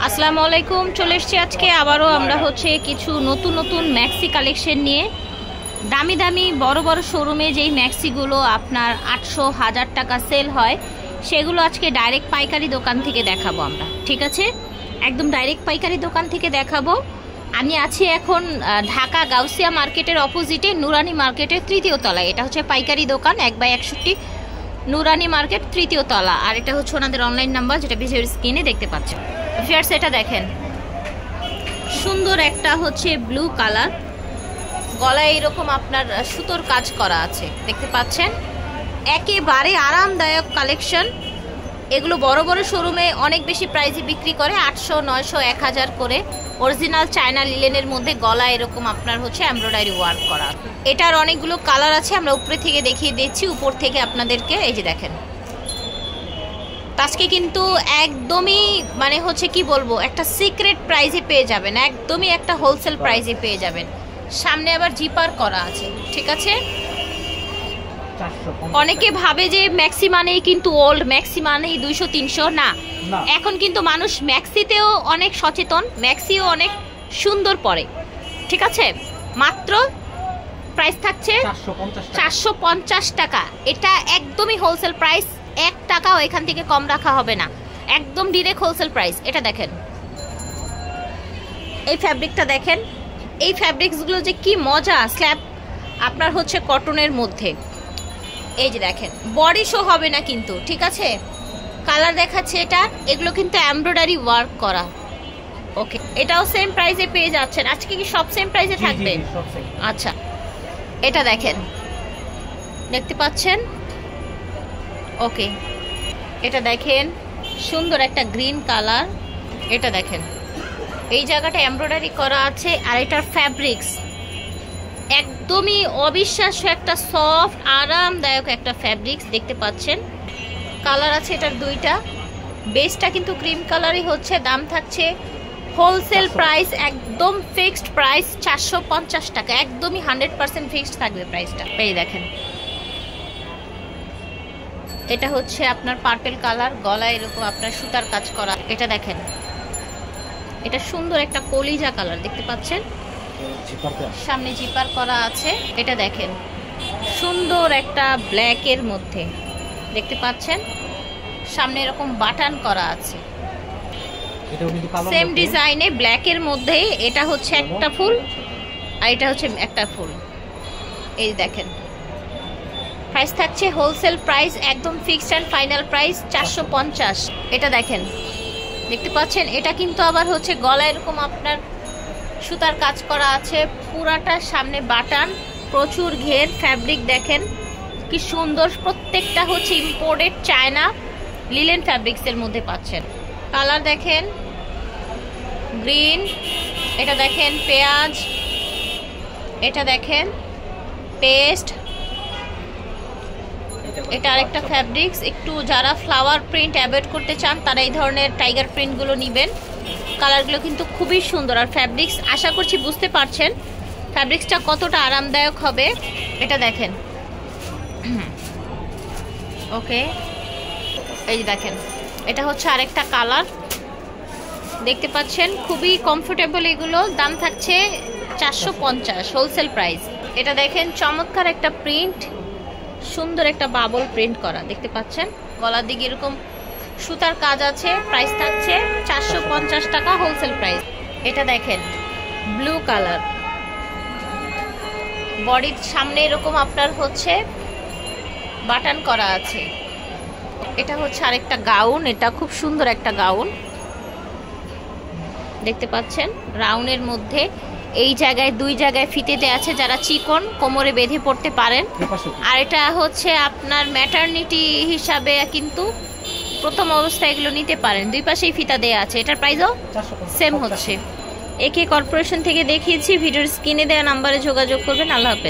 আসসালামু আলাইকুম। চলে এসেছি আজকে আবারও আমরা হচ্ছে কিছু নতুন নতুন ম্যাক্সি কালেকশন নিয়ে। দামি দামি বড় বড় শোরুমে যেই ম্যাক্সিগুলো আপনার 800-1000 টাকা সেল হয়, সেগুলো আজকে ডাইরেক্ট পাইকারি দোকান থেকে দেখাবো আমরা। ঠিক আছে, একদম ডাইরেক্ট পাইকারি দোকান থেকে দেখাবো। আমি আছি এখন ঢাকা গাউসিয়া মার্কেটের অপোজিটে নুরানি মার্কেটের 3য় তলায়। এটা হচ্ছে পাইকারি দোকান 1/61 নুরানি মার্কেট 3য় তলা। আর এটা হচ্ছে ওনাদের অনলাইন নাম্বার, যেটা ভিডিওর স্ক্রিনে দেখতে পাচ্ছেন। ফিয়ার্স, এটা দেখেন, সুন্দর একটা হচ্ছে ব্লু কালার, গলায় এরকম আপনার সুতোর কাজ করা আছে, দেখতে পাচ্ছেন। একেবারে আরামদায়ক কালেকশন। এগুলো বড় বড় শোরুমে অনেক বেশি প্রাইসে বিক্রি করে, 800, 900, 1000 করে। অরিজিনাল চায়না লিলেনের মধ্যে গলায় এরকম আপনার হচ্ছে এমব্রয়ডারি ওয়ার্ক করা। এটার অনেকগুলো কালার আছে, আমরা উপরে থেকে দেখিয়ে দিচ্ছি, উপর থেকে আপনাদেরকে। এই যে দেখেন, আজকে কিন্তু একদমই মানে হচ্ছে কি বলবো, একটা সিক্রেট প্রাইসে পেয়ে যাবেন, একদমই একটা হোলসেল প্রাইসে পেয়ে যাবেন। সামনে আবার জিপার করা আছে, ঠিক আছে। অনেকে ভাবে যে ম্যাক্সি মানেই কিন্তু ওল্ড, ম্যাক্সি মানেই 200-300, না। এখন কিন্তু মানুষ ম্যাক্সিতেও অনেক সচেতন, ম্যাক্সিও অনেক সুন্দর পরে, ঠিক আছে। মাত্র প্রাইস থাকছে 450 টাকা। এটা একদমই হোলসেল প্রাইস, 1 টাকাও এখান থেকে কম রাখা হবে না, একদম ডিরেক্ট হোলসেল প্রাইস। এটা দেখেন, এই ফ্যাব্রিকটা দেখেন, এই ফ্যাব্রিক্সগুলো যে কি মজা। স্ল্যাব আপনার হচ্ছে কটনের মধ্যে। এই যে দেখেন, বডি শো হবে না কিন্তু, ঠিক আছে। কালার দেখাচ্ছে এটা, এগুলো কিন্তু এমব্রয়ডারি ওয়ার্ক করা। ওকে, এটাও সেম প্রাইসে পেয়ে যাচ্ছেন। আজকে কি সব সেম প্রাইসে থাকবে? আচ্ছা, এটা দেখেন, দেখতে পাচ্ছেন। ওকে, এটা দেখেন, সুন্দর একটা গ্রিন কালার। এটা দেখেন, এই জায়গাটা এমব্রয়ডারি করা আছে। আর এটার ফ্যাব্রিক্স একদমই অবিশ্বাস্য, একটা সফট আরামদায়ক একটা ফ্যাব্রিক্স, দেখতে পাচ্ছেন। কালার আছে এটার 2টা, বেসটা কিন্তু ক্রিম কালারই হচ্ছে। দাম থাকছে হোলসেল প্রাইস, একদম ফিক্সড প্রাইস 450 টাকা, একদমই 100% ফিক্সড থাকবে প্রাইসটা। এই দেখেন, এটা হচ্ছে আপনার পার্পল কালার, গলায় এরকম আপনার সুতার কাজ করা। এটা দেখেন, এটা সুন্দর একটা কলিজা কালার, দেখতে পাচ্ছেন। সামনে জিপার করা আছে। এটা দেখেন, সুন্দর একটা ব্ল্যাকের মধ্যে, দেখতে পাচ্ছেন। সামনে এরকম বাটন করা আছে, সেম ডিজাইনে ব্ল্যাকের মধ্যে। এটা হচ্ছে একটা ফুল, আর এটা হচ্ছে একটা ফুল। এই দেখেন, প্রাইস থাকছে হোলসেল প্রাইস, একদম ফিক্সড অ্যান্ড ফাইনাল প্রাইস 450। এটা দেখেন, দেখতে পাচ্ছেন। এটা কিন্তু আবার হচ্ছে গলায় এরকম আপনার সুতার কাজ করা আছে, পুরাটা সামনে বাটন, প্রচুর ঘের। ফ্যাব্রিক দেখেন কি সুন্দর, প্রত্যেকটা হচ্ছে ইম্পোর্টেড চায়না লিলেন ফ্যাব্রিক্সের মধ্যে পাচ্ছেন। কালার দেখেন, গ্রিন, এটা দেখেন পেঁয়াজ, এটা দেখেন পেস্ট। এটা আরেকটা ফ্যাব্রিক্স। একটু যারা ফ্লাওয়ার প্রিন্ট অ্যাভয়েড করতে চান, তারা এই ধরনের টাইগার প্রিন্টগুলো নেবেন। কালারগুলো কিন্তু খুবই সুন্দর। আর ফ্যাব্রিক্স আশা করছি বুঝতে পারছেন ফ্যাব্রিক্সটা কতটা আরামদায়ক হবে। এটা দেখেন, ওকে, এই যে দেখেন, এটা হচ্ছে আরেকটা কালার, দেখতে পাচ্ছেন। খুবই কমফোর্টেবল এগুলো। দাম থাকছে 450 হোলসেল প্রাইস। এটা দেখেন, চমৎকার একটা প্রিন্ট, সুন্দর একটা বাবল প্রিন্ট করা, দেখতে পাচ্ছেন। গলার দিকে এরকম সুতার কাজ আছে। প্রাইস থাকছে 450 টাকা হোলসেল প্রাইস। এটা দেখেন, ব্লু কালার, বডির সামনে এরকম আপনার হচ্ছে বাটন করা আছে। এটা হচ্ছে আরেকটা গাউন, এটা খুব সুন্দর একটা গাউন, দেখতে পাচ্ছেন। রাউন্ডের মধ্যে এই জায়গায় 2 জায়গায় ফিতে দেওয়া আছে, যারা চিকন কোমরে বেঁধে পড়তে পারেন। আর এটা হচ্ছে আপনার ম্যাটারনিটি হিসাবে কিন্তু প্রথম অবস্থায় এগুলো নিতে পারেন। 2 পাশেই ফিতা দেওয়া আছে। এটার প্রাইসও সেম হচ্ছে। একে কর্পোরেশন থেকে দেখিয়েছি। ভিডিওর স্ক্রিনে দেওয়া নাম্বারে যোগাযোগ করবেন। আল্লাহ হাফেজ।